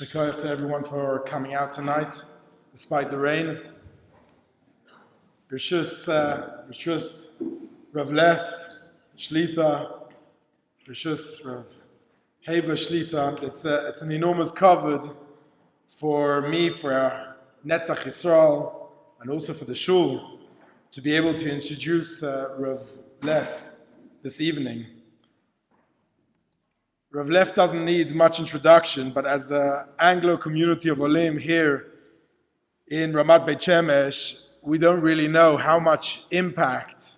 Shikoyach to everyone for coming out tonight, despite the rain. Rishus Rav Leff, Shlita, Rishus Rav Haber Shlita. It's an enormous covered for me, for Netzach Yisrael, and also for the Shul, to be able to introduce Rav Leff this evening. Rav Leff doesn't need much introduction, but as the Anglo community of Olim here in Ramat Beit Shemesh, we don't really know how much impact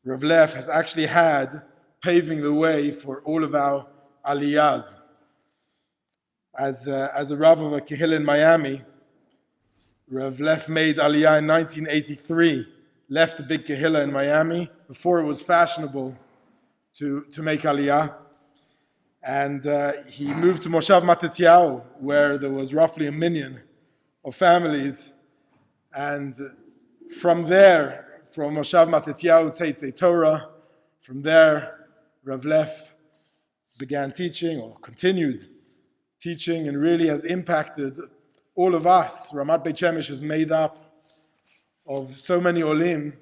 Rav Leff has actually had paving the way for all of our aliyahs. As a Rav of a Kehillah in Miami, Rav Leff made aliyah in 1983, left a big Kehillah in Miami before it was fashionable to make aliyah. And he moved to Moshav Matityahu, where there was roughly 1 million of families. And from there, from Moshav Matityahu, Binet Torah, from there, Rav Leff began teaching, or continued teaching, and really has impacted all of us. Ramat Beit Shemesh is made up of so many Olim,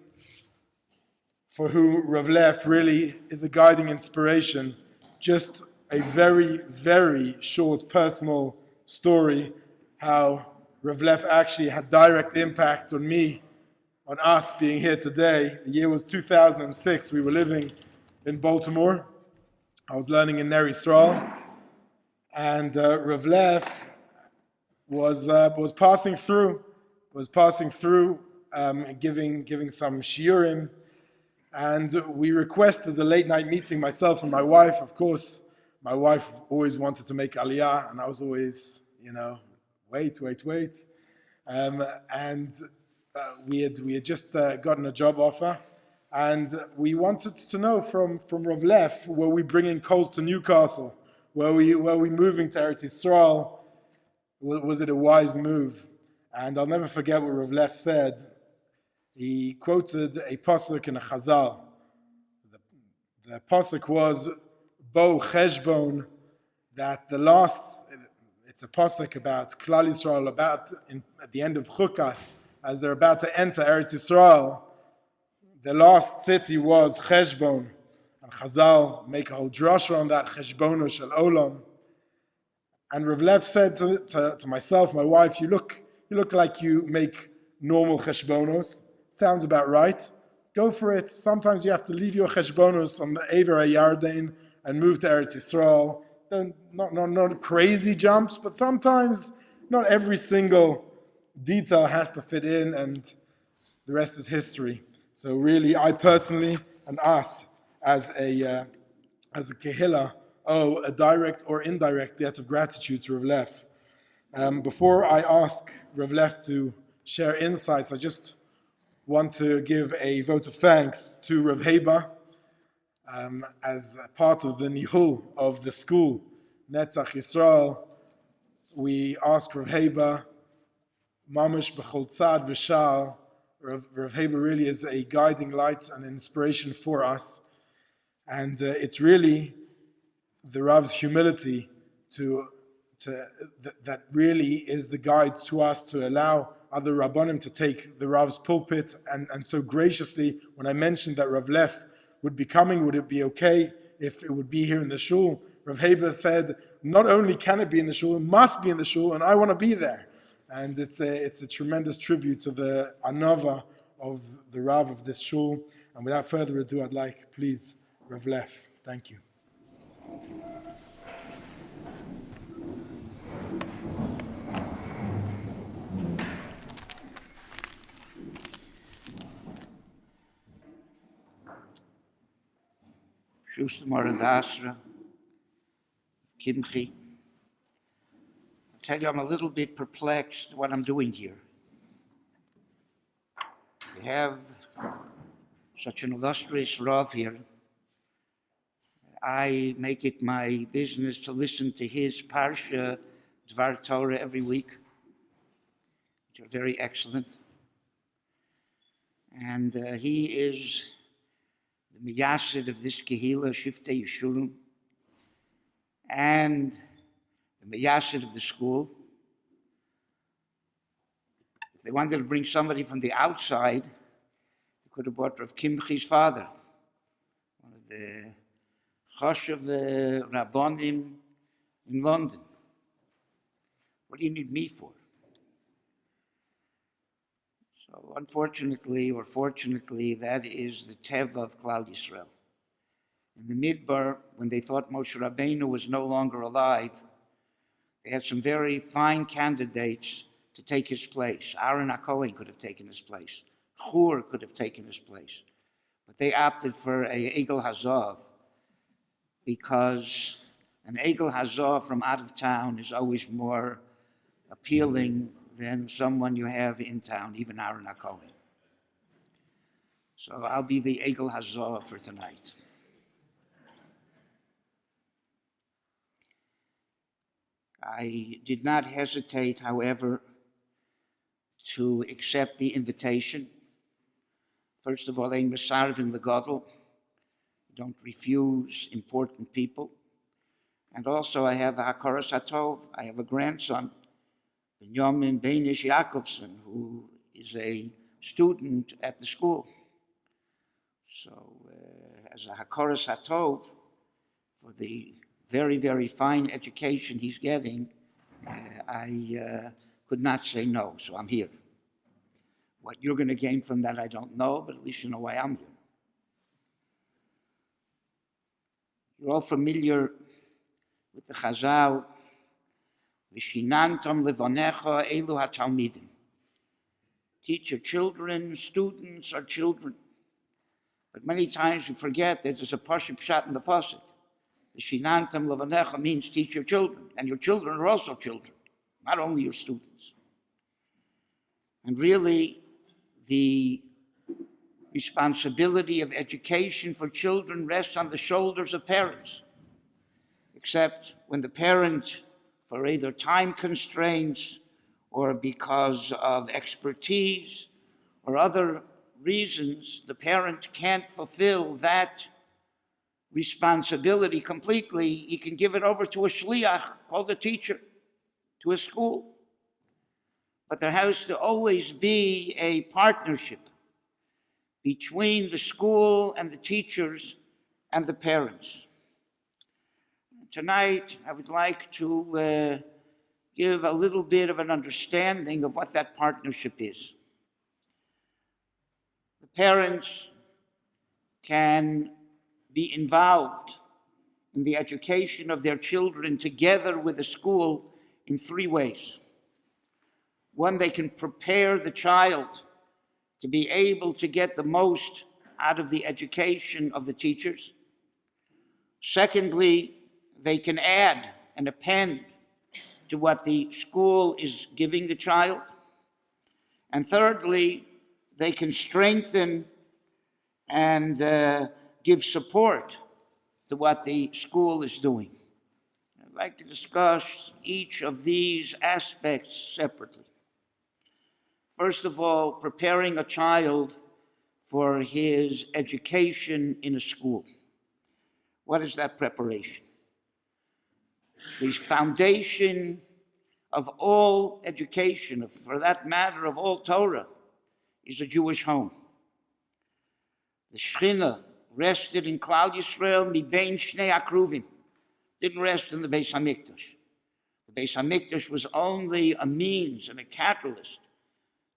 for whom Rav Leff really is a guiding inspiration. Just a very, very short personal story, how Rav Leff actually had direct impact on me, on us being here today. The year was 2006. We were living in Baltimore. I was learning in Ner Yisrael. And Rav Leff was passing through, giving some shiurim. And we requested a late night meeting, myself and my wife, of course. My wife always wanted to make aliyah, and I was always, wait. We had just gotten a job offer, and we wanted to know from Rav Leff, were we bringing coals to Newcastle? Were we moving to Eretz Yisrael? Was it a wise move? And I'll never forget what Rav Leff said. He quoted a pasuk in a Chazal. The pasuk was, Bo Cheshbon, that it's a pasuk about Klal Yisrael, at the end of Chukas, as they're about to enter Eretz Yisrael, the last city was Cheshbon. And Chazal make a whole drasha on that, Cheshbono Shel Olam. And Rav Leff said to myself, my wife, you look like you make normal Cheshbonos. Sounds about right. Go for it. Sometimes you have to leave your Cheshbonos on the Aver HaYarden and move to Eretz Yisrael. Not crazy jumps, but sometimes not every single detail has to fit in, and the rest is history. So really, I personally, and us as a Kehillah, owe a direct or indirect debt of gratitude to Rav Leff. Before I ask Rav Leff to share insights, I just want to give a vote of thanks to Rav Haber. As part of the nihul of the school, Netzach Yisrael, we ask Rav Haber, Mamash B'chol Tzad V'Shal. Rav Haber really is a guiding light and inspiration for us. And it's really the Rav's humility that really is the guide to us, to allow other Rabbanim to take the Rav's pulpit. And so graciously, when I mentioned that Rav Leff would be coming, would it be okay if it would be here in the shul? Rav Haber said, not only can it be in the shul, it must be in the shul, and I want to be there. And it's a tremendous tribute to the anava of the Rav of this shul. And without further ado, I'd like, please, Rav Leff. Thank you. I'll tell you, I'm a little bit perplexed what I'm doing here. We have such an illustrious Rav here. I make it my business to listen to his Parsha Dvar Torah every week, which are very excellent. And he is the Miyasid of this Kehillas Shivtei Yeshurun. And the Meyassid of the school. If they wanted to bring somebody from the outside, they could have brought Rav Kimchi's father, one of the Choshev Rabbonim in London. What do you need me for? So unfortunately, or fortunately, that is the Teva of Klal Yisrael. In the Midbar, when they thought Moshe Rabbeinu was no longer alive, they had some very fine candidates to take his place. Aaron HaKohen could have taken his place. Hur could have taken his place. But they opted for a Egel Hazav because an Egel Hazav from out of town is always more appealing than someone you have in town, even Aaron HaKohen. So I'll be the Egel Hazav for tonight. I did not hesitate, however, to accept the invitation. First of all, ein mesarvin legadol. Don't refuse important people. And also, I have a hakaras hatov. I have a grandson, Benjamin Beinish Yakovson, who is a student at the school. So, as a hakaras hatov for the very, very fine education he's getting, I could not say no, so I'm here. What you're going to gain from that, I don't know, but at least you know why I'm here. You're all familiar with the Chazal, V'shinantam levanecha elu hatalmidim. Teach your children, students are children. But many times you forget that there's a pasuk pshat in the pasuk. V'shinantam levanecha means teach your children, and your children are also children, not only your students. And really, the responsibility of education for children rests on the shoulders of parents, except when the parent, for either time constraints or because of expertise or other reasons, the parent can't fulfill that responsibility completely. He can give it over to a shliach, called a teacher, to a school. But there has to always be a partnership between the school and the teachers and the parents. Tonight, I would like to give a little bit of an understanding of what that partnership is. The parents can be involved in the education of their children together with the school in three ways. One, they can prepare the child to be able to get the most out of the education of the teachers. Secondly, they can add and append to what the school is giving the child. And thirdly, they can strengthen and give support to what the school is doing. I'd like to discuss each of these aspects separately. First of all, preparing a child for his education in a school. What is that preparation? The foundation of all education, for that matter of all Torah, is a Jewish home. The Shechina rested in Klal Yisrael mibein shnei akruvim. Didn't rest in the Beis Hamikdash. The Beis Hamikdash was only a means and a catalyst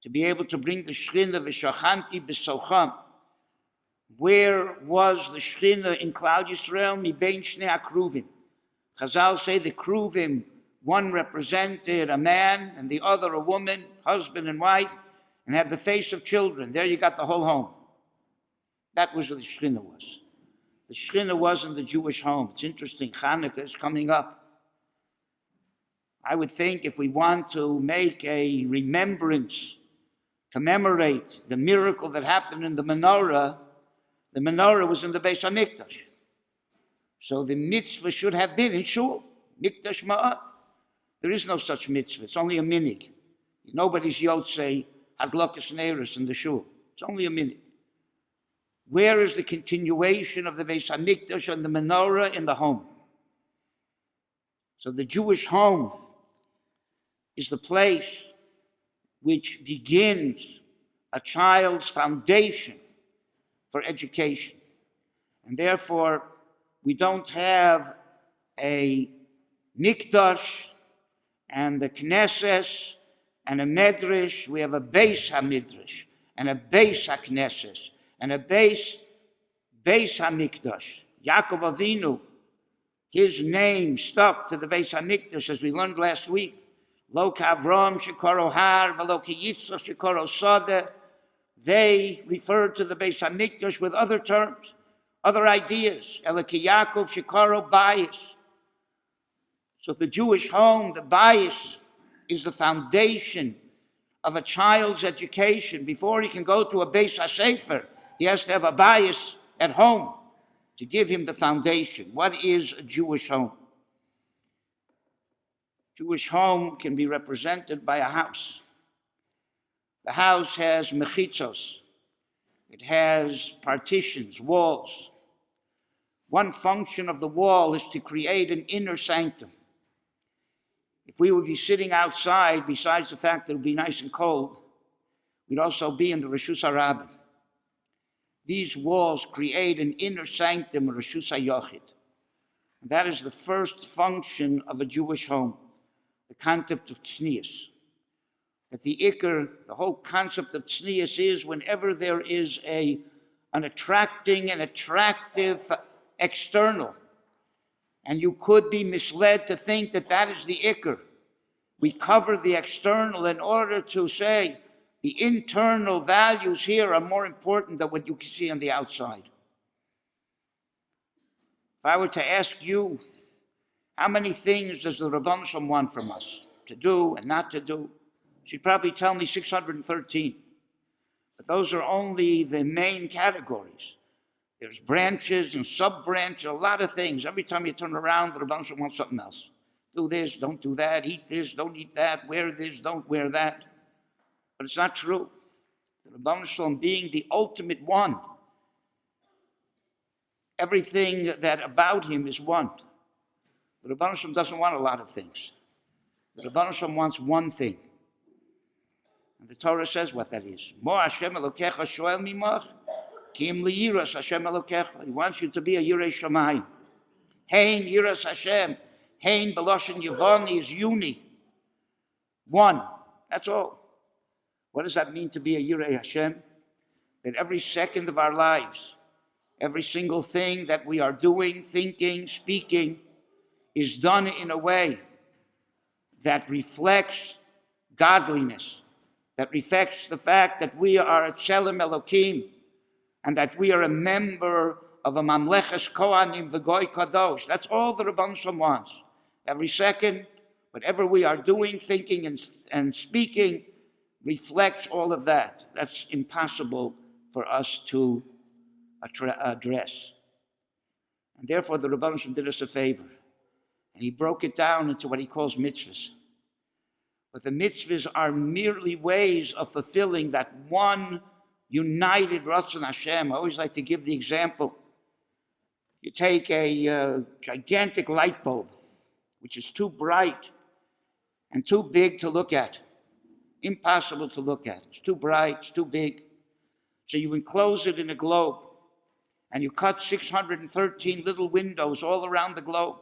to be able to bring the Shechina v'shachanti b'socham. Where was the Shechina in Klal Yisrael? Mibein shnei akruvim. Chazal say the kruvim, one represented a man and the other a woman, husband and wife, and had the face of children. There you got the whole home. That was what the Shechina was. The Shechina wasn't the Jewish home. It's interesting, Hanukkah is coming up. I would think if we want to make a remembrance, commemorate the miracle that happened in the menorah was in the Beis HaMikdash. So the mitzvah should have been in shul, mikdash ma'at. There is no such mitzvah. It's only a minig. Nobody's yotzei hadlakas neiros in the shul. It's only a minig. Where is the continuation of the Beis HaMikdash and the menorah? In the home? So the Jewish home is the place which begins a child's foundation for education. And therefore, we don't have a mikdash and the Knesset and a medrash. We have a beis hamidrash and a beis haknesses and a beis hamikdash. Yaakov Avinu, his name stuck to the beis hamikdash, as we learned last week. Lo kavrom shekoro har v'lo kiyitzo shekoro sodeh. They referred to the beis hamikdash with other terms, other ideas. Ela ki Yaakov shekoro bayis. So the Jewish home, the bayis, is the foundation of a child's education. Before he can go to a beis hasefer, he has to have a bayis at home to give him the foundation. What is a Jewish home? Jewish home can be represented by a house. The house has mechitzos. It has partitions, walls. One function of the wall is to create an inner sanctum. If we would be sitting outside, besides the fact that it would be nice and cold, we'd also be in the Reshus HaRabim. These walls create an inner sanctum, Reshus HaYochid. That is the first function of a Jewish home, the concept of tznius. That the ikr, the whole concept of tznius is whenever there is an attractive external, and you could be misled to think that that is the ikr. We cover the external in order to say the internal values here are more important than what you can see on the outside. If I were to ask you, how many things does the Rebbeinu Shalom want from us to do and not to do? She'd probably tell me 613. But those are only the main categories. There's branches and sub-branches, a lot of things. Every time you turn around, the Rebbeinu Shalom wants something else. Do this, don't do that, eat this, don't eat that, wear this, don't wear that. But it's not true. The Rebbeinu Shalom being the ultimate one, everything that about him is one. The Rebbeinu Shalom doesn't want a lot of things. The Rebbeinu Shalom wants one thing. And the Torah says what that is. Mo Hashem Elokecha shoel mimach, ki im liyiras Hashem Elokecha. He wants you to be a Yirei Shamayim. Hein Yiras Hashem. Hein Beloshen Yevoni is uni. One. That's all. What does that mean to be a Yirei Hashem? That every second of our lives, every single thing that we are doing, thinking, speaking, is done in a way that reflects godliness, that reflects the fact that we are a Tselem Elokim, and that we are a member of a Mamleches Kohanim V'Goy Kadosh. That's all the Rebbeinu Shalom wants. Every second, whatever we are doing, thinking, and speaking, reflects all of that. That's impossible for us to address. And therefore, the Rebbeinu Shalom did us a favor. And he broke it down into what he calls mitzvahs. But the mitzvahs are merely ways of fulfilling that one united Ratzon Hashem. I always like to give the example. You take a gigantic light bulb, which is too bright and too big to look at. Impossible to look at. It's too bright, it's too big. So you enclose it in a globe, and you cut 613 little windows all around the globe.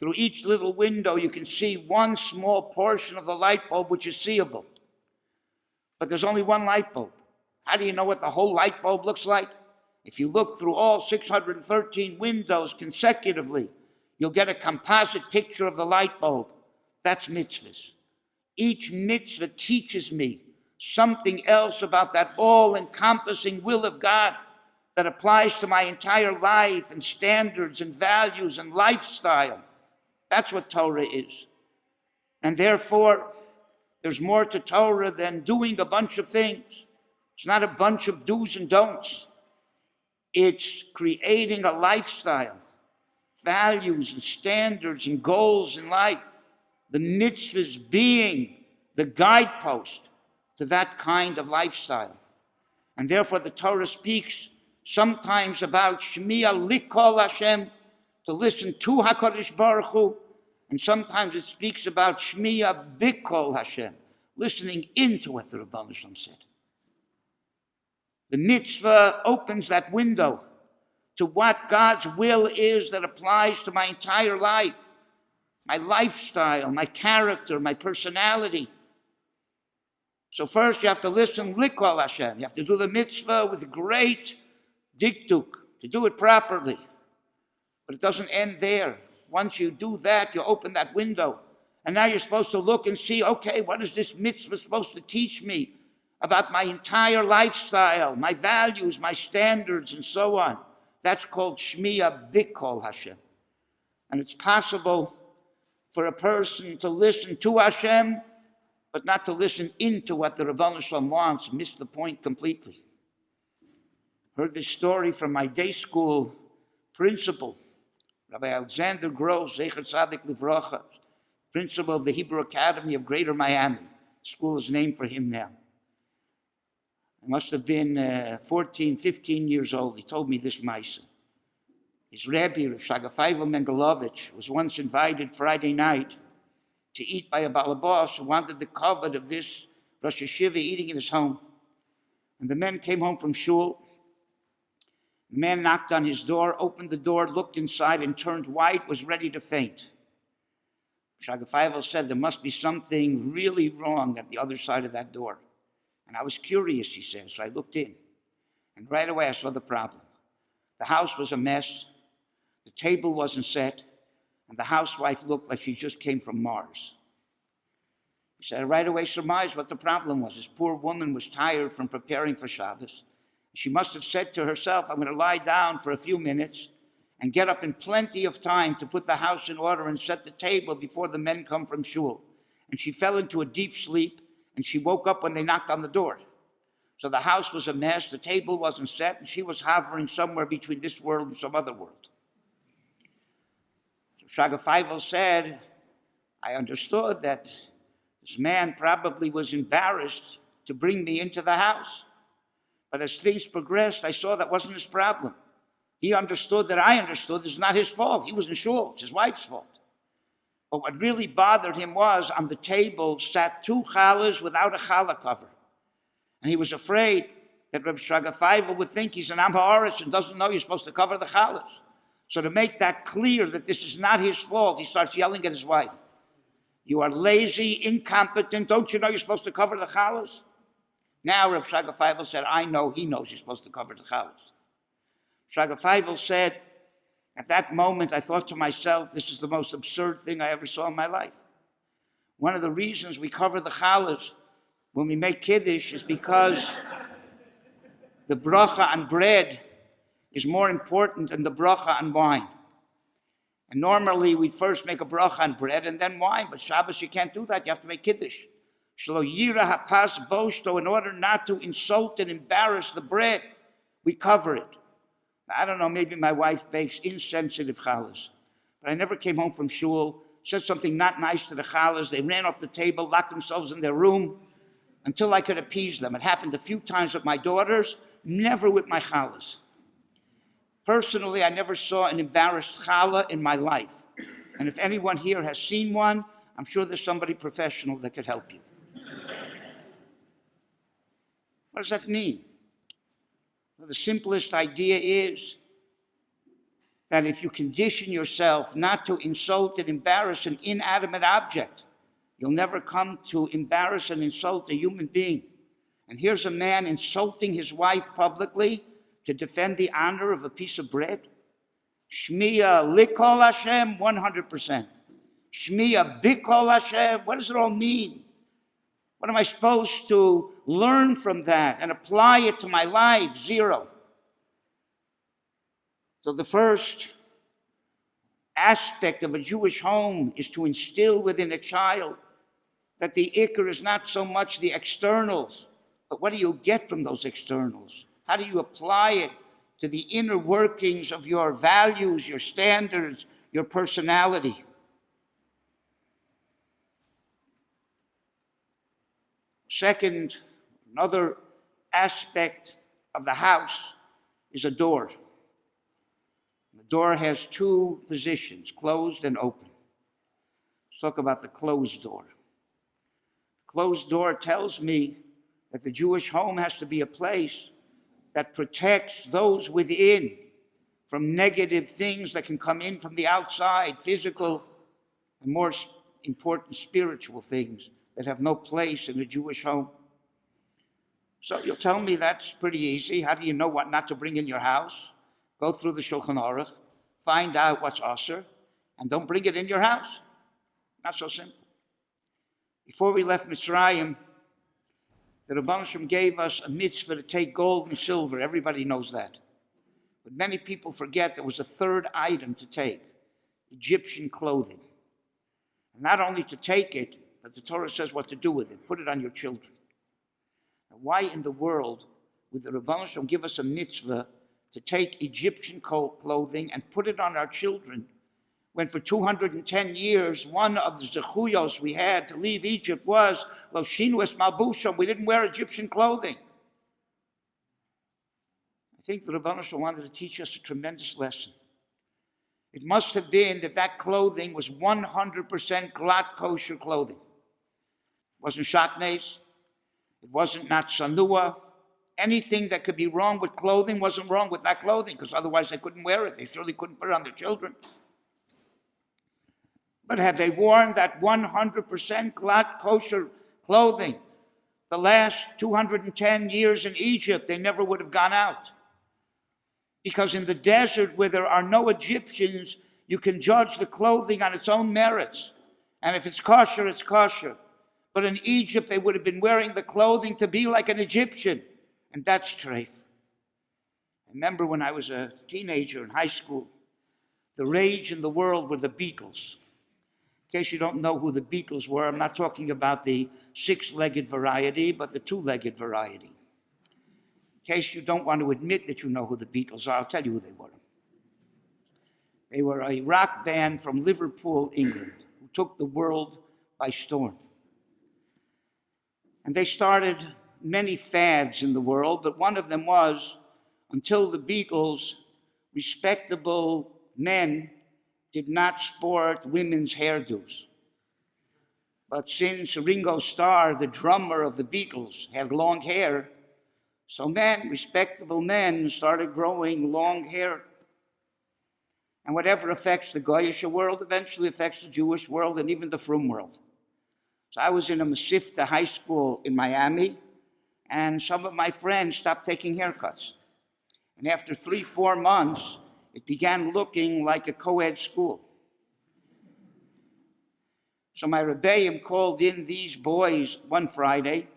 Through each little window, you can see one small portion of the light bulb, which is seeable. But there's only one light bulb. How do you know what the whole light bulb looks like? If you look through all 613 windows consecutively, you'll get a composite picture of the light bulb. That's mitzvahs. Each mitzvah teaches me something else about that all-encompassing will of God that applies to my entire life and standards and values and lifestyle. That's what Torah is. And therefore, there's more to Torah than doing a bunch of things. It's not a bunch of do's and don'ts. It's creating a lifestyle, values and standards and goals in life. The mitzvahs being the guidepost to that kind of lifestyle. And therefore the Torah speaks sometimes about Shmiya Likol Hashem, to listen to HaKadosh Baruch Hu, And sometimes it speaks about Shmiya Bikol Hashem, listening into what the Rebbeinu Shalom said. The mitzvah opens that window to what God's will is that applies to my entire life, my lifestyle, my character, my personality. So first you have to listen Likol Hashem. You have to do the mitzvah with great dikduk, to do it properly. But it doesn't end there. Once you do that, you open that window. And now you're supposed to look and see, okay, what is this mitzvah supposed to teach me about my entire lifestyle, my values, my standards, and so on. That's called Shmiya Bikol Hashem. And it's possible for a person to listen to Hashem, but not to listen into what the Rebbeinu Shalom wants, miss the point completely. Heard this story from my day school principal, Rabbi Alexander Gross, Zecher Tzadik Livrocha, principal of the Hebrew Academy of Greater Miami. The school is named for him now. I must have been 14, 15 years old. He told me this Maisa. His Rebbe, Rav Shagafayvel Mengelovich, was once invited Friday night to eat by a balabas who wanted the kavod of this Rosh Yeshiva eating in his home. And the men came home from shul. The man knocked on his door, opened the door, looked inside, and turned white, was ready to faint. Shagafayvel said there must be something really wrong at the other side of that door. And I was curious, he says, so I looked in. And right away I saw the problem. The house was a mess. The table wasn't set. And the housewife looked like she just came from Mars. He said, I right away surmised what the problem was. This poor woman was tired from preparing for Shabbos. She must have said to herself, I'm going to lie down for a few minutes and get up in plenty of time to put the house in order and set the table before the men come from shul. And she fell into a deep sleep, and she woke up when they knocked on the door. So the house was a mess, the table wasn't set, and she was hovering somewhere between this world and some other world. So Shagafayvel said, I understood that this man probably was embarrassed to bring me into the house. But as things progressed, I saw that wasn't his problem. He understood that I understood this is not his fault. He was in shul, it's his wife's fault. But what really bothered him was on the table sat two challahs without a challah cover. And he was afraid that Reb Shagafayvel would think he's an Am Ha'aretz and doesn't know you're supposed to cover the challahs. So to make that clear that this is not his fault, he starts yelling at his wife. You are lazy, incompetent, don't you know you're supposed to cover the challahs? Now Reb Shagafayvel said, I know he knows you're supposed to cover the challahs. Shagafayvel said, at that moment, I thought to myself, this is the most absurd thing I ever saw in my life. One of the reasons we cover the challahs when we make kiddush is because the bracha on bread is more important than the bracha on wine. And normally, we'd first make a bracha on bread and then wine, but Shabbos, you can't do that. You have to make kiddush. Shlo yira hapas boshto, in order not to insult and embarrass the bread, we cover it. I don't know, maybe my wife bakes insensitive challahs. But I never came home from shul, said something not nice to the challahs. They ran off the table, locked themselves in their room until I could appease them. It happened a few times with my daughters, never with my challahs. Personally, I never saw an embarrassed challah in my life. And if anyone here has seen one, I'm sure there's somebody professional that could help you. What does that mean? Well, the simplest idea is that if you condition yourself not to insult and embarrass an inanimate object, you'll never come to embarrass and insult a human being. And here's a man insulting his wife publicly to defend the honor of a piece of bread. Shmiya likol Hashem, 100%. Shmiya bikol Hashem, what does it all mean? What am I supposed to learn from that and apply it to my life? Zero. So the first aspect of a Jewish home is to instill within a child that the ikar is not so much the externals, but what do you get from those externals? How do you apply it to the inner workings of your values, your standards, your personality? Second, another aspect of the house is a door. The door has two positions, closed and open. Let's talk about the closed door. Closed door tells me that the Jewish home has to be a place that protects those within from negative things that can come in from the outside, physical and more important spiritual things that have no place in a Jewish home. So you'll tell me that's pretty easy. How do you know what not to bring in your house? Go through the Shulchan Aruch, find out what's asur, and don't bring it in your house. Not so simple. Before we left Mitzrayim, the Rebbeinu Shem gave us a mitzvah to take gold and silver. Everybody knows that. But many people forget there was a third item to take, Egyptian clothing. And not only to take it, but the Torah says what to do with it. Put it on your children. Now, why in the world would the Rebbeinu Shem give us a mitzvah to take Egyptian clothing and put it on our children, when for 210 years, one of the zechuyos we had to leave Egypt was, lo shinu es malbusham, we didn't wear Egyptian clothing. I think the Rebbeinu Shem wanted to teach us a tremendous lesson. It must have been that clothing was 100% glatt kosher clothing. It wasn't shatnez, it wasn't not sanua. Anything that could be wrong with clothing wasn't wrong with that clothing, because otherwise they couldn't wear it. They surely couldn't put it on their children. But had they worn that 100% glatt kosher clothing the last 210 years in Egypt, they never would have gone out. Because in the desert where there are no Egyptians, you can judge the clothing on its own merits. And if it's kosher, it's kosher. But in Egypt, they would have been wearing the clothing to be like an Egyptian. And that's treif. I remember when I was a teenager in high school, the rage in the world were the Beatles. In case you don't know who the Beatles were, I'm not talking about the six-legged variety, but the two-legged variety. In case you don't want to admit that you know who the Beatles are, I'll tell you who they were. They were a rock band from Liverpool, England, who took the world by storm. And they started many fads in the world, but one of them was, until the Beatles, respectable men did not sport women's hairdos. But since Ringo Starr, the drummer of the Beatles, had long hair, so men, respectable men, started growing long hair. And whatever affects the Goyish world eventually affects the Jewish world and even the frum world. So I was in a Masifta high school in Miami, and some of my friends stopped taking haircuts. And after 3-4 months, it began looking like a co-ed school. So my Rebbeim called in these boys one Friday,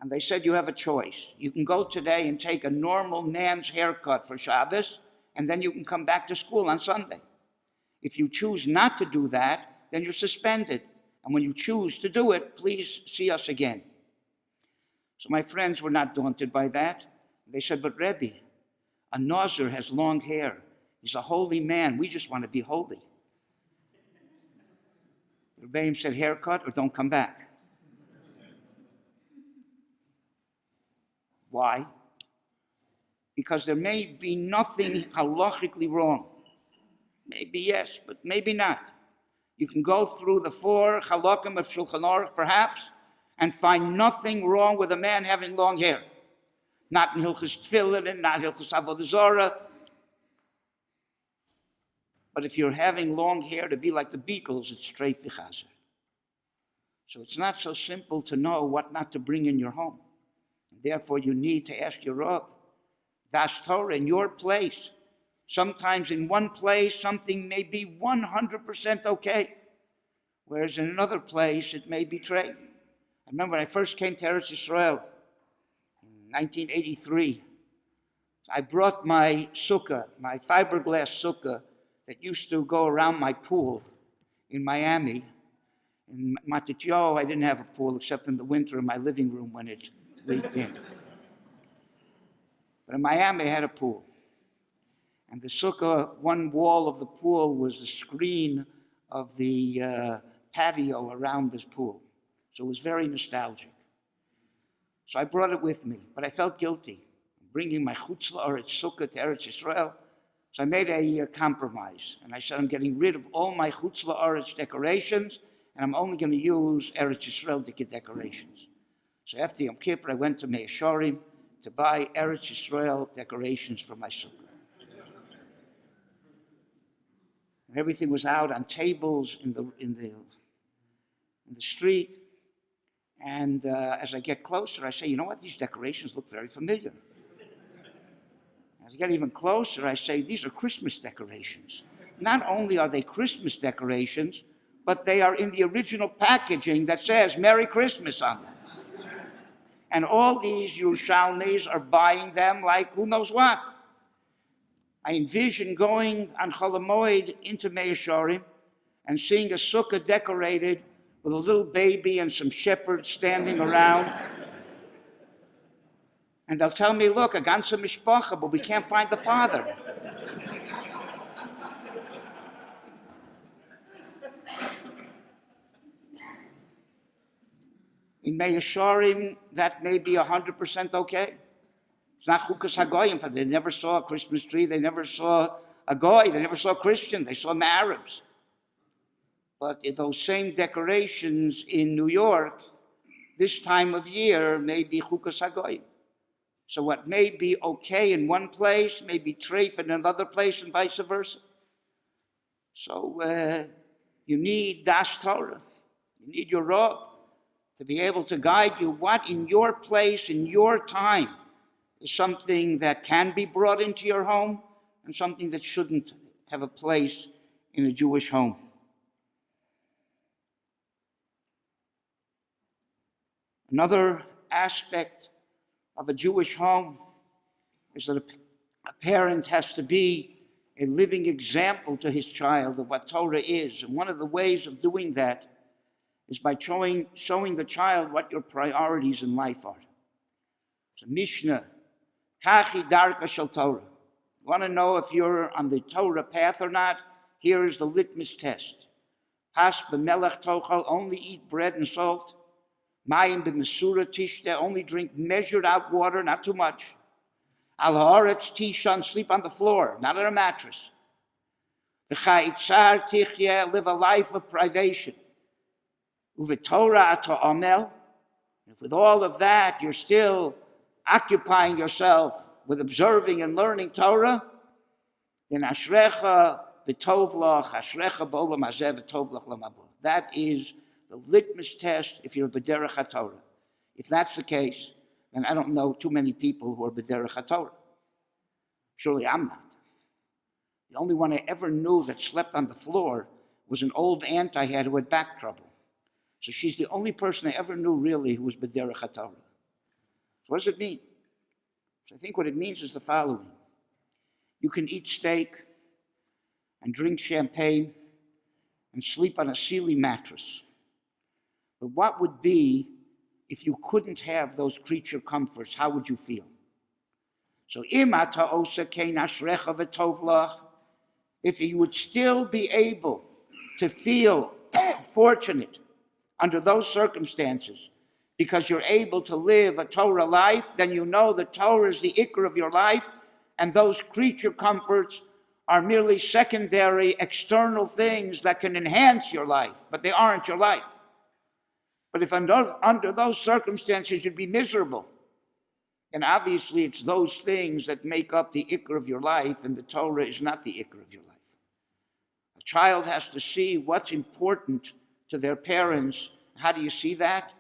and they said, you have a choice. You can go today and take a normal man's haircut for Shabbos, and then you can come back to school on Sunday. If you choose not to do that, then you're suspended. And when you choose to do it, please see us again. So my friends were not daunted by that. They said, but Rebbe, a Nazir has long hair. He's a holy man. We just want to be holy. The Rebbeim said, haircut or don't come back. Why? Because there may be nothing halachically wrong. Maybe yes, but maybe not. You can go through the 4 halakim of Shulchan Aruch, perhaps, and find nothing wrong with a man having long hair. Not in Hilchos Tefillin and not Hilchos Avodah Zarah. But if you're having long hair to be like the Beatles, it's straight v'chazer. So it's not so simple to know what not to bring in your home. Therefore, you need to ask your Rav, Das Torah, in your place. Sometimes in one place, something may be 100% okay, whereas in another place, it may be treif. I remember when I first came to Eretz Yisrael in 1983, I brought my sukkah, my fiberglass sukkah that used to go around my pool in Miami. In Matityo, I didn't have a pool except in the winter in my living room when it leaked in. But in Miami, I had a pool. And the sukkah, one wall of the pool was the screen of the patio around this pool. So it was very nostalgic. So I brought it with me, but I felt guilty bringing my chutz la'aretz sukkah to Eretz Yisrael. So I made a compromise, and I said, I'm getting rid of all my chutz la'aretz decorations, and I'm only going to use Eretz Yisrael decorations. So after Yom Kippur, I went to Mea Shorim to buy Eretz Yisrael decorations for my sukkah. And everything was out on tables in the street. And as I get closer, I say, you know what? These decorations look very familiar. As I get even closer, I say, these are Christmas decorations. Not only are they Christmas decorations, but they are in the original packaging that says Merry Christmas on them. And all these Yerushalmis are buying them like who knows what. I envision going on Chol HaMoed into Mea Shorim and seeing a sukkah decorated with a little baby and some shepherds standing around. And they'll tell me, look, a ganze mishpacha, but we can't find the father. In Mea Shorim, that may be 100% okay. It's not chukas hagoyim, for they never saw a Christmas tree, they never saw a goy, they never saw a Christian, they saw Arabs. But those same decorations in New York, this time of year, may be chukas hagoyim. So what may be okay in one place may be treif in another place, and vice versa. So you need das Torah, you need your Rav to be able to guide you what in your place, in your time, is something that can be brought into your home and something that shouldn't have a place in a Jewish home. Another aspect of a Jewish home is that a parent has to be a living example to his child of what Torah is. And one of the ways of doing that is by showing the child what your priorities in life are. So Mishnah, Kachi Darka Shel Torah. You want to know if you're on the Torah path or not? Here is the litmus test. Has b'melech tochal, only eat bread and salt. Mayim b'mesura tishte, only drink measured out water, not too much. Al haaretz tishan, sleep on the floor, not on a mattress. V'chayitzar tichye, live a life of privation. U'v'torah ata amel, if with all of that you're still occupying yourself with observing and learning Torah, then ashrecha v'tov lach, ashrecha b'olam hazeh v'tov lach lamabur. That is the litmus test if you're b'derech HaTorah. If that's the case, then I don't know too many people who are b'derech HaTorah. Surely I'm not. The only one I ever knew that slept on the floor was an old aunt I had who had back trouble. So she's the only person I ever knew really who was b'derech HaTorah. So what does it mean? So I think what it means is the following. You can eat steak and drink champagne and sleep on a Sealy mattress. But what would be if you couldn't have those creature comforts? How would you feel? So if you would still be able to feel fortunate under those circumstances because you're able to live a Torah life, then you know that Torah is the ikr of your life, and those creature comforts are merely secondary external things that can enhance your life, but they aren't your life. But if under those circumstances you'd be miserable, then obviously it's those things that make up the ikr of your life, and the Torah is not the ikr of your life. A child has to see what's important to their parents. How do you see that?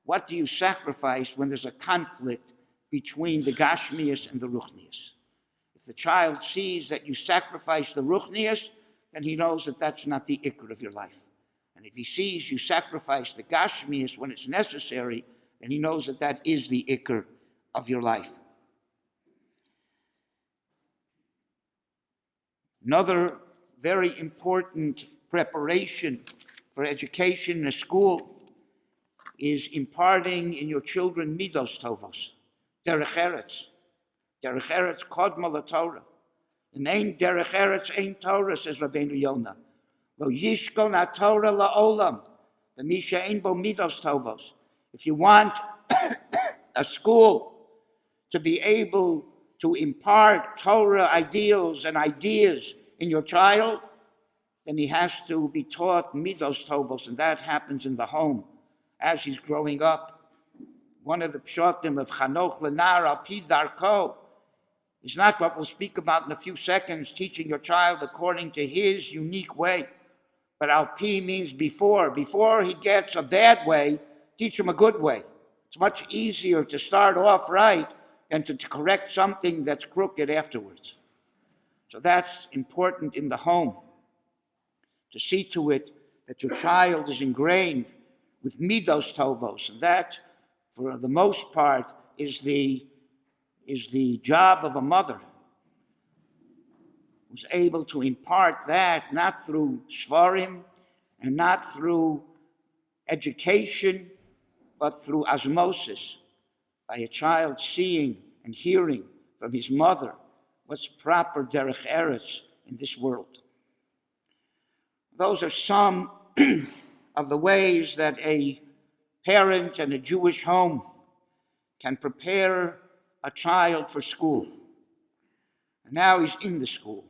What do you sacrifice when there's a conflict between the Gashmias and the Ruchnias? If the child sees that you sacrifice the Ruchnias, then he knows that that's not the ikr of your life. And if he sees you sacrifice the Gashmias when it's necessary, then he knows that that is the ikr of your life. Another very important preparation for education in a school is imparting in your children midos tovos, derech eretz. Derech eretz kodma laTorah. And ein derech eretz ein Torah, says Rabbeinu Yonah. Lo yishkon haTorah la'olam, the misha ein bo midos tovos. If you want a school to be able to impart Torah ideals and ideas in your child, then he has to be taught midos tovos, and that happens in the home as he's growing up. One of the pshatim of Chinuch lenar al pi darko is not what we'll speak about in a few seconds, teaching your child according to his unique way. But al pi means before. Before he gets a bad way, teach him a good way. It's much easier to start off right than to correct something that's crooked afterwards. So that's important in the home, to see to it that your child is ingrained with midos tovos. And that, for the most part, is the job of a mother, who's able to impart that, not through shvarim and not through education, but through osmosis, by a child seeing and hearing from his mother what's proper derech eretz in this world. Those are some of the ways that a parent and a Jewish home can prepare a child for school. And now he's in the school.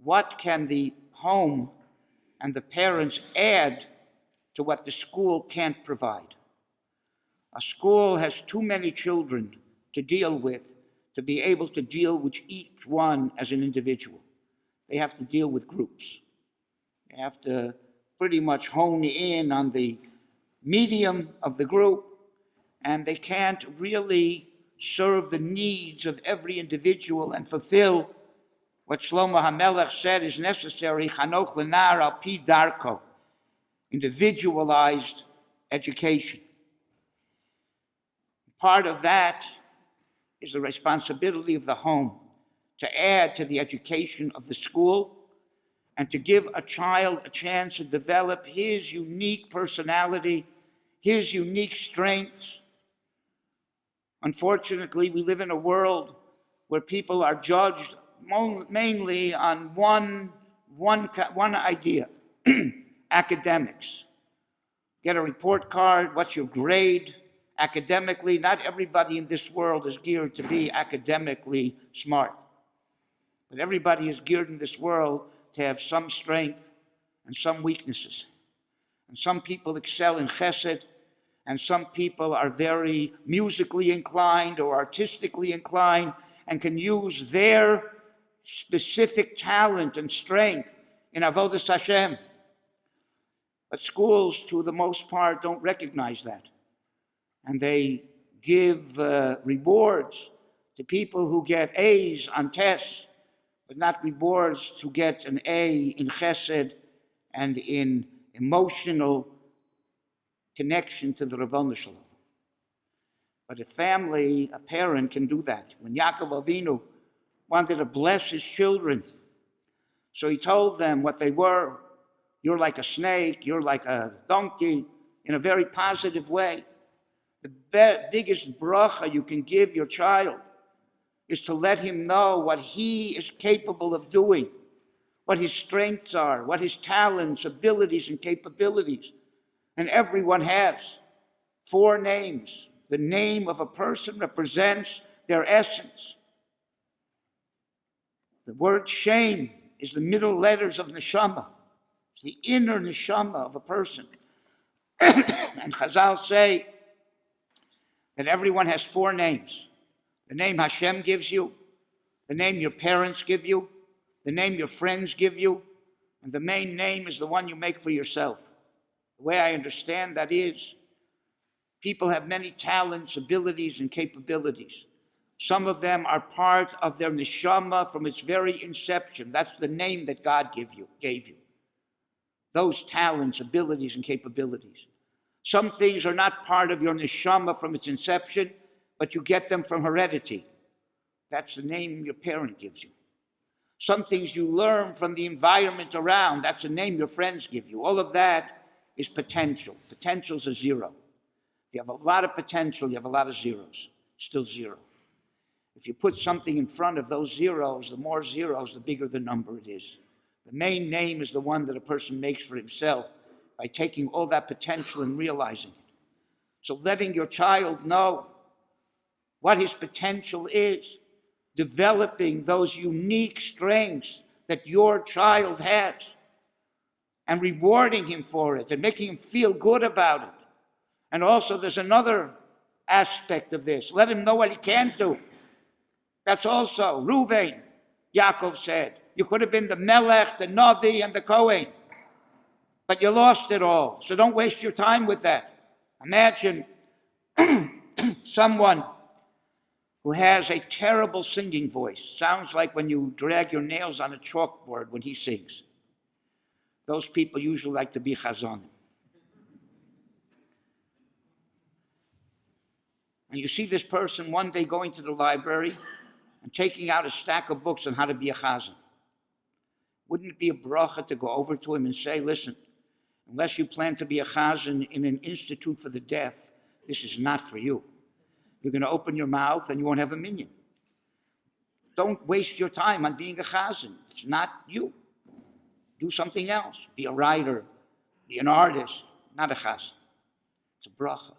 What can the home and the parents add to what the school can't provide? A school has too many children to deal with to be able to deal with each one as an individual. They have to deal with groups. They have to pretty much hone in on the medium of the group, and they can't really serve the needs of every individual and fulfill what Shlomo HaMelech said is necessary, Chanoch lenar al pi darko, individualized education. Part of that is the responsibility of the home to add to the education of the school and to give a child a chance to develop his unique personality, his unique strengths. Unfortunately, we live in a world where people are judged mainly on one idea, academics. Get a report card, what's your grade? Academically, not everybody in this world is geared to be academically smart. But everybody is geared in this world to have some strength and some weaknesses. And some people excel in chesed, and some people are very musically inclined or artistically inclined and can use their specific talent and strength in avodas Hashem. But schools, to the most part, don't recognize that. And they give rewards to people who get A's on tests, but not rewards to get an A in chesed and in emotional connection to the Rabbanu Shalom. But a family, a parent can do that. When Yaakov Avinu wanted to bless his children, so he told them what they were. You're like a snake, you're like a donkey, in a very positive way. The biggest bracha you can give your child is to let him know what he is capable of doing, what his strengths are, what his talents, abilities, and capabilities. And everyone has 4 names. The name of a person represents their essence. The word shame is the middle letters of neshama. It's the inner neshama of a person. And Chazal say that everyone has 4 names. The name Hashem gives you, the name your parents give you, the name your friends give you, and the main name is the one you make for yourself. The way I understand that is, people have many talents, abilities, and capabilities. Some of them are part of their neshama from its very inception. That's the name that God gave you. Those talents, abilities, and capabilities. Some things are not part of your neshama from its inception, but you get them from heredity. That's the name your parent gives you. Some things you learn from the environment around. That's the name your friends give you. All of that is potential. Potential's a 0. If you have a lot of potential, you have a lot of zeros. Still 0. If you put something in front of those zeros, the more zeros, the bigger the number it is. The main name is the one that a person makes for himself by taking all that potential and realizing it. So letting your child know what his potential is, developing those unique strengths that your child has, and rewarding him for it and making him feel good about it. And also there's another aspect of this. Let him know what he can't do. That's also, Ruvain, Yaakov said, you could have been the Melech, the Navi, and the Kohen, but you lost it all. So don't waste your time with that. Imagine someone who has a terrible singing voice. Sounds like when you drag your nails on a chalkboard when he sings. Those people usually like to be chazanim. And you see this person one day going to the library and taking out a stack of books on how to be a chazan. Wouldn't it be a bracha to go over to him and say, listen, unless you plan to be a chazan in an institute for the deaf, this is not for you. You're going to open your mouth and you won't have a minyan. Don't waste your time on being a chazan. It's not you. Do something else. Be a writer. Be an artist. Not a chazan. It's a bracha.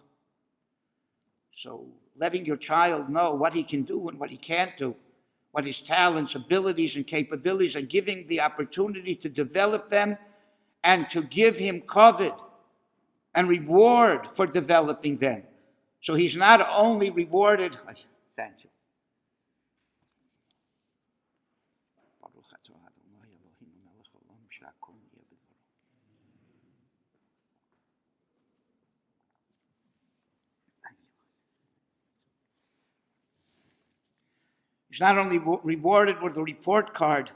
So letting your child know what he can do and what he can't do, what his talents, abilities, and capabilities, and giving the opportunity to develop them and to give him kavod and reward for developing them. So he's not only rewarded, thank you. He's not only rewarded with a report card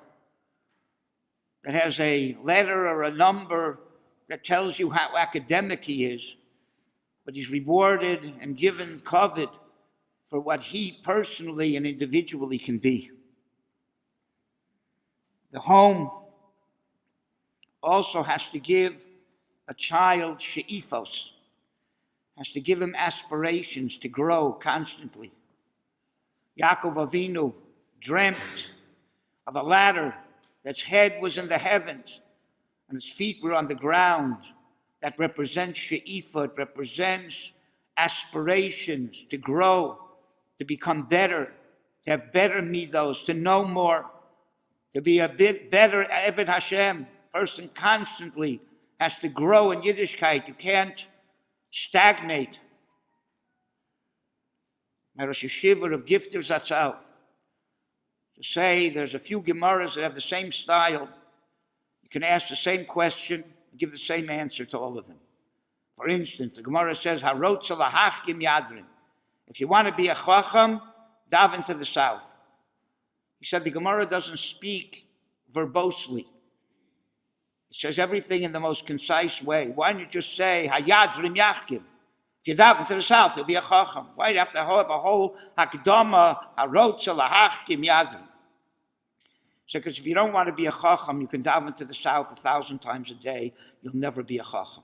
that has a letter or a number that tells you how academic he is, but he's rewarded and given kavod for what he personally and individually can be. The home also has to give a child she'ifos, has to give him aspirations to grow constantly. Yaakov Avinu dreamt of a ladder that's head was in the heavens and his feet were on the ground. That represents she'ifah, it represents aspirations to grow, to become better, to have better midos, to know more, to be a bit better Eved Hashem. Person constantly has to grow in Yiddishkeit. You can't stagnate. My Rosh Yeshiva of Gifter Zatzal, to say there's a few Gemaras that have the same style. You can ask the same question and give the same answer to all of them. For instance, the Gemara says, Harot Salahachkim Yadrin. If you want to be a Chacham, daven to the south. He said the Gemara doesn't speak verbosely. It says everything in the most concise way. Why don't you just say, Hayadrim Yachkim? If you daven to the south, you'll be a chacham. Why do you have to have a whole hakdama, harot salahachkim yadrim? So, because if you don't want to be a chacham, you can daven to the south 1,000 times a day. You'll never be a chacham.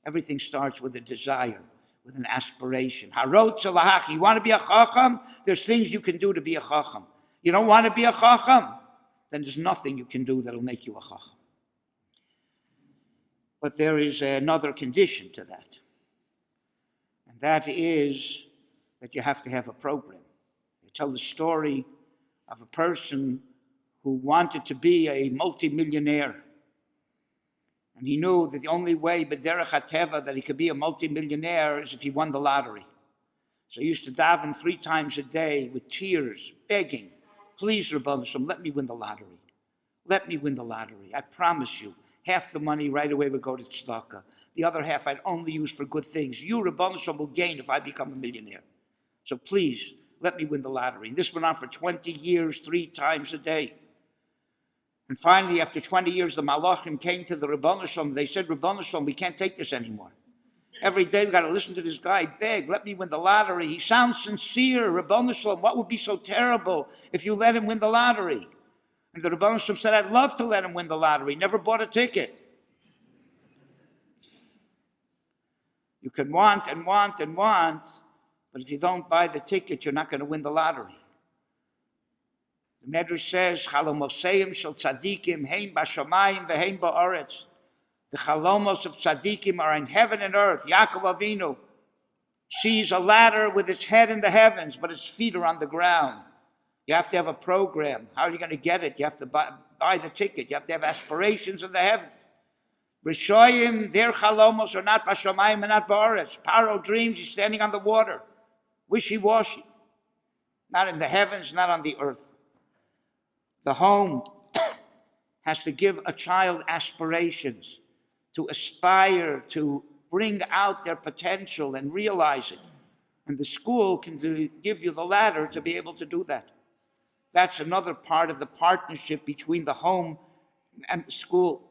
Everything starts with a desire, with an aspiration. Harot salahachkim. You want to be a chacham? There's things you can do to be a chacham. You don't want to be a chacham? Then there's nothing you can do that'll make you a chacham. But there is another condition to that. That is that you have to have a program. They tell the story of a person who wanted to be a multimillionaire. And he knew that the only way, b'derech hateva, that he could be a multimillionaire is if he won the lottery. So he used to daven 3 times a day with tears, begging, please, Rebbeinu Shalom, let me win the lottery. Let me win the lottery. I promise you. Half the money right away would go to tzedakah. The other half I'd only use for good things. You, Rebbeinu Shalom, will gain if I become a millionaire. So please, let me win the lottery. And this went on for 20 years, 3 times a day. And finally, after 20 years, the Malachim came to the Rebbeinu Shalom. They said, Rebbeinu Shalom, we can't take this anymore. Every day we've got to listen to this guy beg, let me win the lottery. He sounds sincere. Rebbeinu Shalom, what would be so terrible if you let him win the lottery? And the Rebbeinu Shalom said, I'd love to let him win the lottery. Never bought a ticket. You can want and want and want, but if you don't buy the ticket, you're not going to win the lottery. The Medrash says, Chalomoseim shel tzadikim hein bashamayim vehein ba'aretz. The chalomos of tzadikim are in heaven and earth. Yaakov Avinu sees a ladder with its head in the heavens, but its feet are on the ground. You have to have a program. How are you going to get it? You have to buy the ticket. You have to have aspirations in the heavens. Rishoyim, their chalomos are not bashamayim and not ba'aretz. Paro dreams he's standing on the water. Wishy-washy. Not in the heavens, not on the earth. The home has to give a child aspirations, to aspire, to bring out their potential and realize it. And the school can give you the ladder to be able to do that. That's another part of the partnership between the home and the school.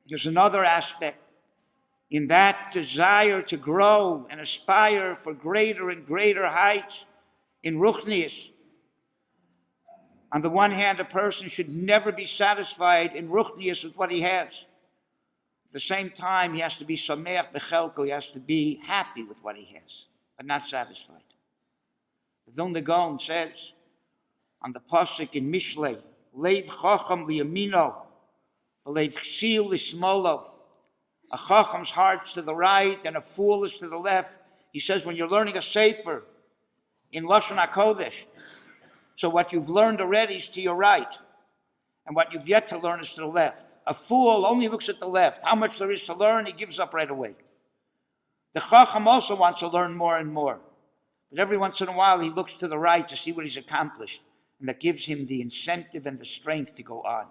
There's another aspect in that desire to grow and aspire for greater and greater heights in Ruchnius. On the one hand, a person should never be satisfied in Ruchnius with what he has. At the same time, he has to be Sameach Bechelko, he has to be happy with what he has, but not satisfied. The Vilna Gaon says on the Pasuk in Mishlei, Leiv Chacham liyamino, Leiv Ksil lismolo. A Chacham's heart's to the right and a fool is to the left. He says when you're learning a Sefer in Lashon HaKodesh, so what you've learned already is to your right, and what you've yet to learn is to the left. A fool only looks at the left. How much there is to learn, he gives up right away. The Chacham also wants to learn more and more, but every once in a while he looks to the right to see what he's accomplished, and that gives him the incentive and the strength to go on.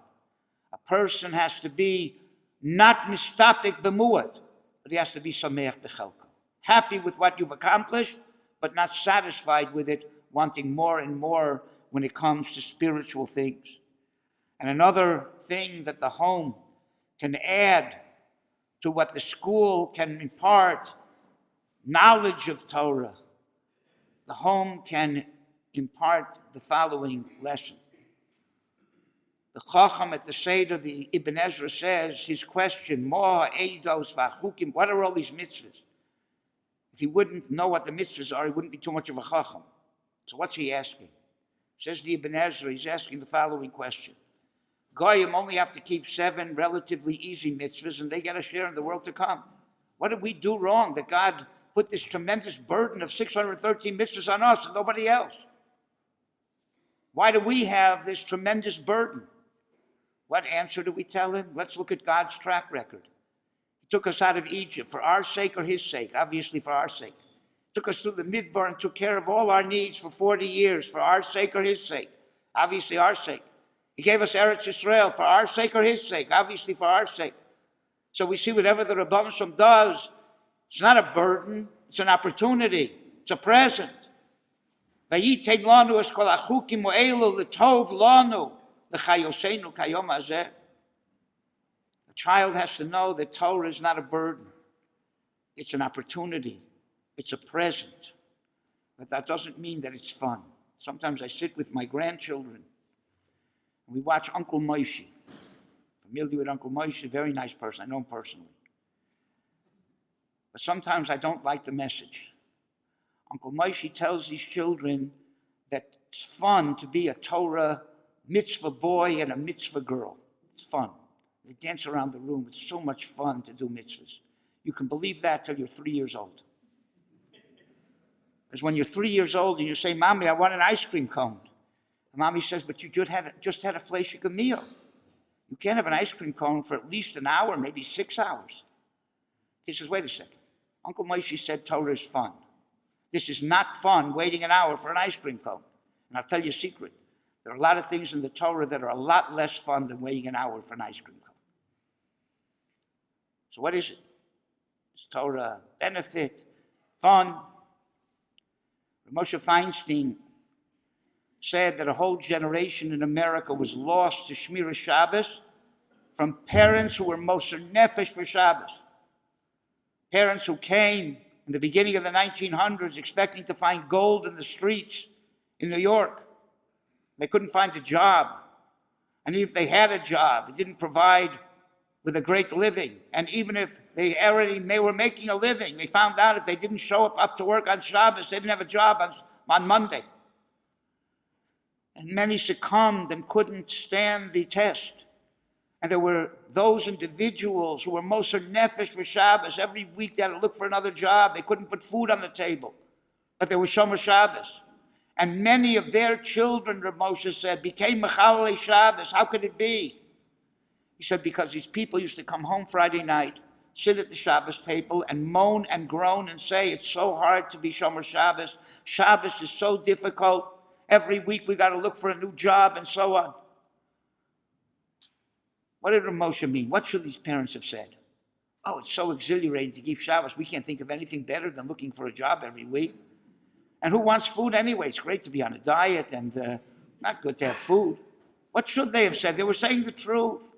A person has to be not mistapik b'muad, but he has to be sameach b'chelko. Happy with what you've accomplished, but not satisfied with it, wanting more and more when it comes to spiritual things. And another thing that the home can add to what the school can impart, knowledge of Torah. The home can impart the following lesson. The Chacham at the Seder, the Ibn Ezra says, his question, Moha Eidos Vachukim, what are all these mitzvahs? If he wouldn't know what the mitzvahs are, he wouldn't be too much of a Chacham. So what's he asking? Says the Ibn Ezra, he's asking the following question. Goyim only have to keep 7 relatively easy mitzvahs and they get a share in the world to come. What did we do wrong that God put this tremendous burden of 613 mitzvahs on us and nobody else? Why do we have this tremendous burden? What answer do we tell him? Let's look at God's track record. He took us out of Egypt for our sake or his sake, obviously for our sake. Took us through the Midbar and took care of all our needs for 40 years for our sake or his sake, obviously our sake. He gave us Eretz Yisrael for our sake or his sake, obviously for our sake. So we see whatever the Rebbeinu Shalom does, it's not a burden, it's an opportunity, it's a present. Vayitein lanu es kol hachukim ha'elu l'tov lanu l'chayosenu kayom hazeh. A child has to know that Torah is not a burden. It's an opportunity. It's a present. But that doesn't mean that it's fun. Sometimes I sit with my grandchildren and we watch Uncle Moshe. Familiar with Uncle Moshe, very nice person. I know him personally. But sometimes I don't like the message. Uncle Moshe tells these children that it's fun to be a Torah mitzvah boy and a mitzvah girl. It's fun. They dance around the room. It's so much fun to do mitzvahs. You can believe that till you're 3 years old. Because when you're 3 years old and you say, Mommy, I want an ice cream cone. And Mommy says, but you just had a fleshik meal. You can't have an ice cream cone for at least an hour, maybe 6 hours. He says, wait a second. Uncle Moshe said Torah is fun. This is not fun, waiting an hour for an ice cream cone. And I'll tell you a secret. There are a lot of things in the Torah that are a lot less fun than waiting an hour for an ice cream cone. So what is it? Is Torah benefit, fun? Moshe Feinstein said that a whole generation in America was lost to Shmira Shabbos from parents who were Moser Nefesh for Shabbos. Parents who came in the beginning of the 1900s expecting to find gold in the streets in New York. They couldn't find a job. And even if they had a job, it didn't provide with a great living. And even if they were making a living, they found out if they didn't show up to work on Shabbos, they didn't have a job on Monday. And many succumbed and couldn't stand the test. And there were those individuals who were Moser Nefesh for Shabbos. Every week they had to look for another job. They couldn't put food on the table. But they were Shomer Shabbos. And many of their children, Rav Moshe said, became Mechalei Shabbos. How could it be? He said, because these people used to come home Friday night, sit at the Shabbos table and moan and groan and say, it's so hard to be Shomer Shabbos. Shabbos is so difficult. Every week we got to look for a new job and so on. What did Moshe mean? What should these parents have said? Oh, it's so exhilarating to keep Shabbos. We can't think of anything better than looking for a job every week. And who wants food anyway? It's great to be on a diet and not good to have food. What should they have said? They were saying the truth.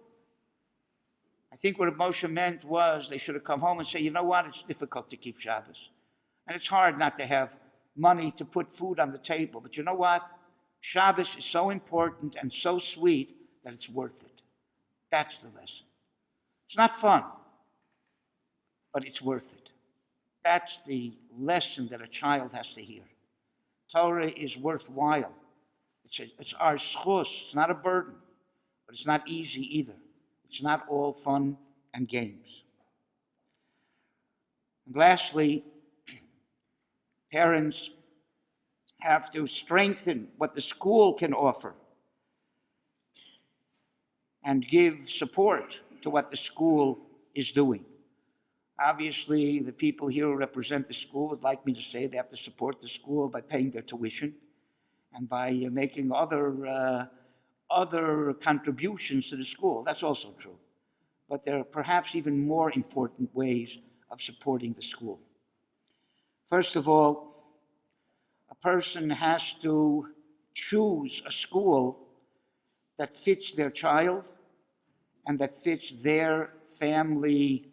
I think what Moshe meant was they should have come home and say, you know what? It's difficult to keep Shabbos. And it's hard not to have money to put food on the table. But you know what? Shabbos is so important and so sweet that it's worth it. That's the lesson. It's not fun, but it's worth it. That's the lesson that a child has to hear. Torah is worthwhile. It's our schus. It's not a burden, but it's not easy either. It's not all fun and games. And lastly, parents have to strengthen what the school can offer and give support to what the school is doing. Obviously, the people here who represent the school would like me to say they have to support the school by paying their tuition and by making other contributions to the school. That's also true. But there are perhaps even more important ways of supporting the school. First of all, a person has to choose a school that fits their child and that fits their family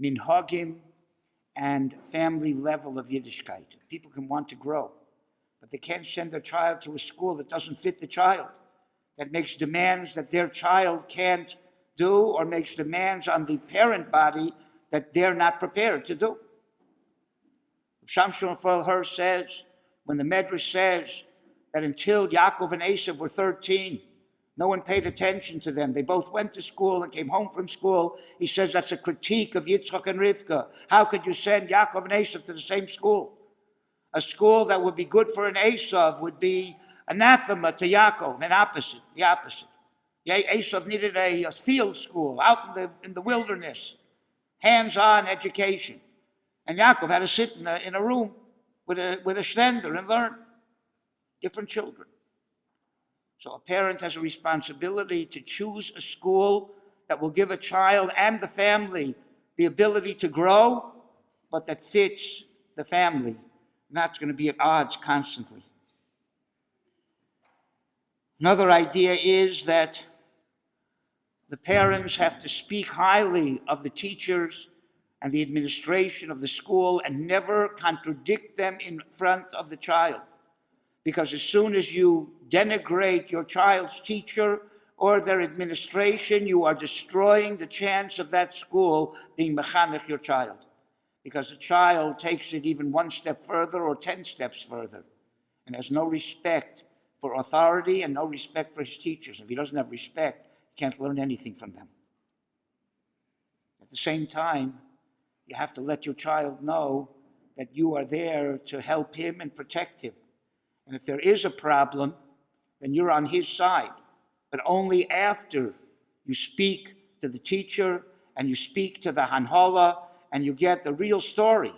minhagim and family level of Yiddishkeit. People can want to grow, but they can't send their child to a school that doesn't fit the child, that makes demands that their child can't do or makes demands on the parent body that they're not prepared to do. Shamshon Hirsch says, when the Medrash says that until Yaakov and Esav were 13, no one paid attention to them. They both went to school and came home from school. He says that's a critique of Yitzchak and Rivka. How could you send Yaakov and Esav to the same school? A school that would be good for an Esav would be anathema to Yaakov, the opposite. Esav needed a field school out in the wilderness, hands-on education. And Yaakov had to sit in a room with a shtender and learn. Different children. So a parent has a responsibility to choose a school that will give a child and the family the ability to grow, but that fits the family, not going to be at odds constantly. Another idea is that the parents have to speak highly of the teachers and the administration of the school and never contradict them in front of the child. Because as soon as you denigrate your child's teacher or their administration, you are destroying the chance of that school being mechanech your child. Because the child takes it even one step further or 10 steps further and has no respect for authority and no respect for his teachers. If he doesn't have respect, he can't learn anything from them. At the same time, you have to let your child know that you are there to help him and protect him. And if there is a problem, then you're on his side. But only after you speak to the teacher and you speak to the Hanhala and you get the real story.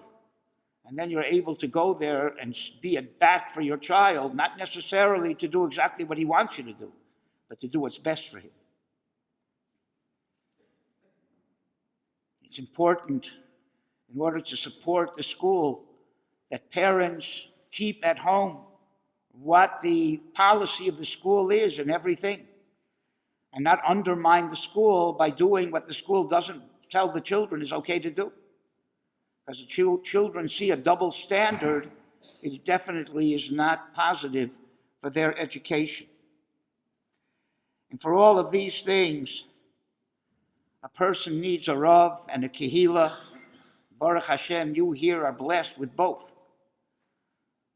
And then you're able to go there and be a bat for your child, not necessarily to do exactly what he wants you to do, but to do what's best for him. It's important, in order to support the school, that parents keep at home what the policy of the school is and everything, and not undermine the school by doing what the school doesn't tell the children is okay to do. Because the children see a double standard, it definitely is not positive for their education. And for all of these things, a person needs a Rav and a Kehillah. Baruch Hashem, you here are blessed with both,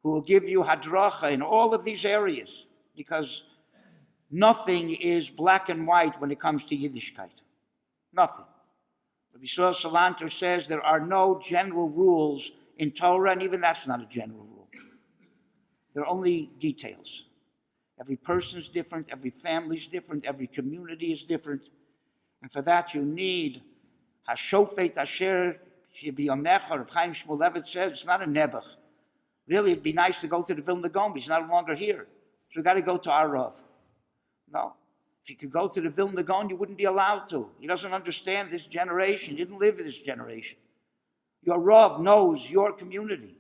who will give you hadracha in all of these areas, because nothing is black and white when it comes to Yiddishkeit. Nothing. Rabbi Yisrael Salanter says there are no general rules in Torah, and even that's not a general rule. There are only details. Every person is different, every family is different, every community is different. And for that you need Hashofet Asher Shibiyomecha. Reb Chaim Shmulevitz says it's not a Nebuch. Really, it'd be nice to go to the Vilna Gaon, but he's no longer here. So we got to go to our Rav. No. If you could go to the Vilna Gaon, you wouldn't be allowed to. He doesn't understand this generation. He didn't live in this generation. Your Rav knows your community.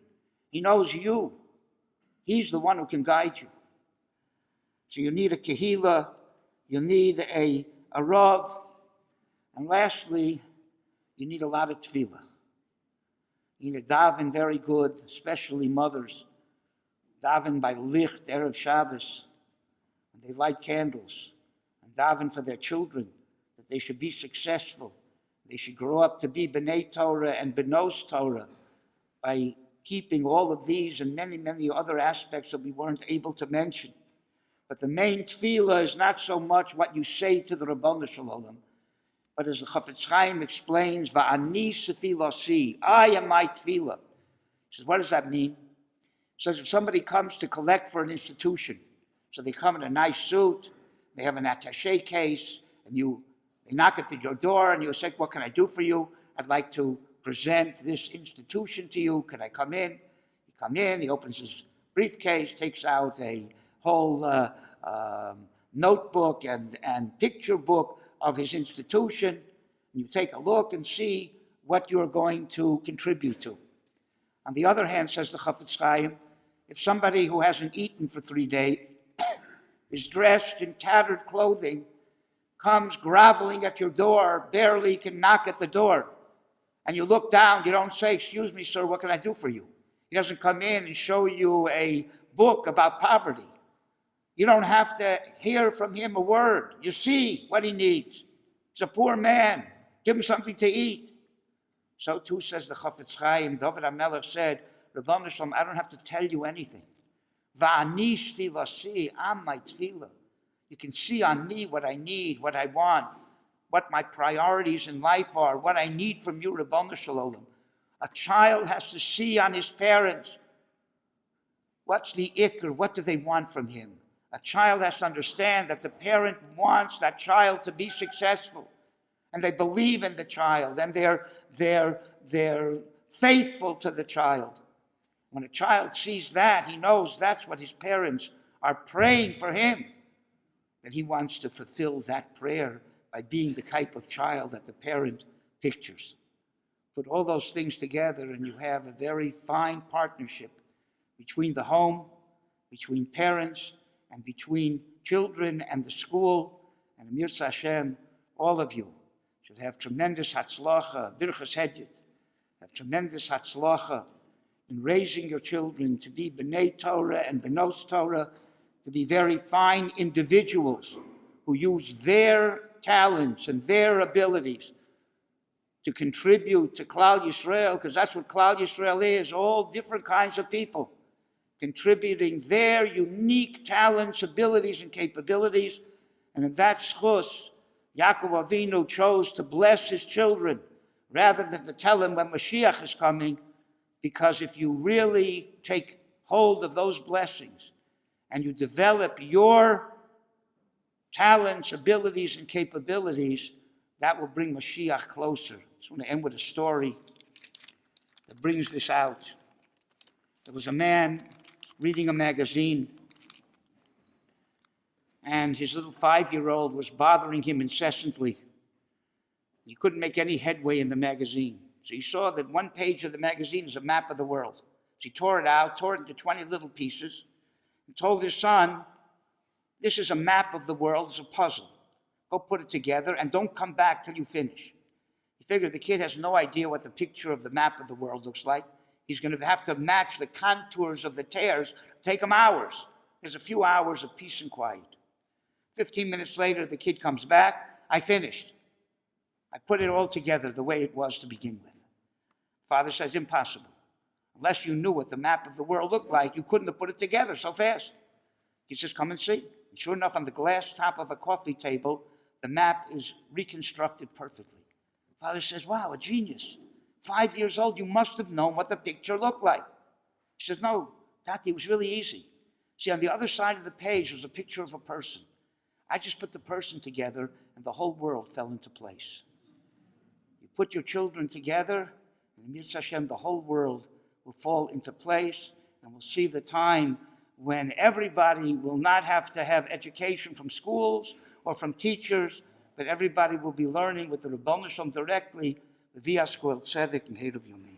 He knows you. He's the one who can guide you. So you need a Kehillah, you need a Rav, and lastly, you need a lot of tefillah. You need to daven very good, especially mothers. Daven by licht, Erev Shabbos. They light candles. And daven for their children, that they should be successful. They should grow up to be Binet Torah and Binos Torah by keeping all of these and many, many other aspects that we weren't able to mention. But the main tefillah is not so much what you say to the Rabbanu Shalom, but as the Chafetz Chaim explains, Va'ani sefilasi, I am my tefillah. He says, what does that mean? He says, if somebody comes to collect for an institution, so they come in a nice suit, they have an attaché case, and they knock at your door, and you say, what can I do for you? I'd like to present this institution to you. Can I come in? You come in, he opens his briefcase, takes out a whole notebook and picture book of his institution. You take a look and see what you're going to contribute to. On the other hand, says the Chafetz Chaim, if somebody who hasn't eaten for 3 days is dressed in tattered clothing, comes groveling at your door, barely can knock at the door, and you look down, you don't say, excuse me, sir, what can I do for you? He doesn't come in and show you a book about poverty. You don't have to hear from him a word. You see what he needs. He's a poor man. Give him something to eat. So too says the Chafetz Chaim. David HaMelech said, Rabbanu Shalom, I don't have to tell you anything. Va'ani shvilasi, I'm my tefillah. You can see on me what I need, what I want, what my priorities in life are, what I need from you, Rabbanu Shalom. A child has to see on his parents what's the ikr, what do they want from him. A child has to understand that the parent wants that child to be successful, and they believe in the child, and they're faithful to the child. When a child sees that, he knows that's what his parents are praying for him, that he wants to fulfill that prayer by being the type of child that the parent pictures. Put all those things together and you have a very fine partnership between the home, between parents, and between children and the school. And Amir Hashem, all of you should have tremendous hatzlacha, birchas hedyet, have tremendous hatzlacha in raising your children to be Binet Torah and Binos Torah, to be very fine individuals who use their talents and their abilities to contribute to Klal Yisrael, because that's what Klal Yisrael is, all different kinds of people contributing their unique talents, abilities, and capabilities. And in that schus, Yaakov Avinu chose to bless his children rather than to tell them when Mashiach is coming, because if you really take hold of those blessings and you develop your talents, abilities, and capabilities, that will bring Mashiach closer. I just want to end with a story that brings this out. There was a man reading a magazine, and his little 5-year-old was bothering him incessantly. He couldn't make any headway in the magazine. So he saw that one page of the magazine is a map of the world. So he tore it out, tore it into 20 little pieces, and told his son, this is a map of the world, it's a puzzle. Go put it together and don't come back till you finish. He figured the kid has no idea what the picture of the map of the world looks like. He's going to have to match the contours of the tears. Take him hours. There's a few hours of peace and quiet. 15 minutes later, the kid comes back. I finished. I put it all together the way it was to begin with. Father says, impossible. Unless you knew what the map of the world looked like, you couldn't have put it together so fast. He says, come and see. And sure enough, on the glass top of a coffee table, the map is reconstructed perfectly. Father says, wow, a genius. 5 years old, you must have known what the picture looked like. He says, no, Tati, it was really easy. See, on the other side of the page was a picture of a person. I just put the person together and the whole world fell into place. You put your children together, and Mitzvah Hashem, the whole world will fall into place, and we'll see the time when everybody will not have to have education from schools or from teachers, but everybody will be learning with the Rebbeinu Shalom directly, via School Tzedek and Harav Zev Leff.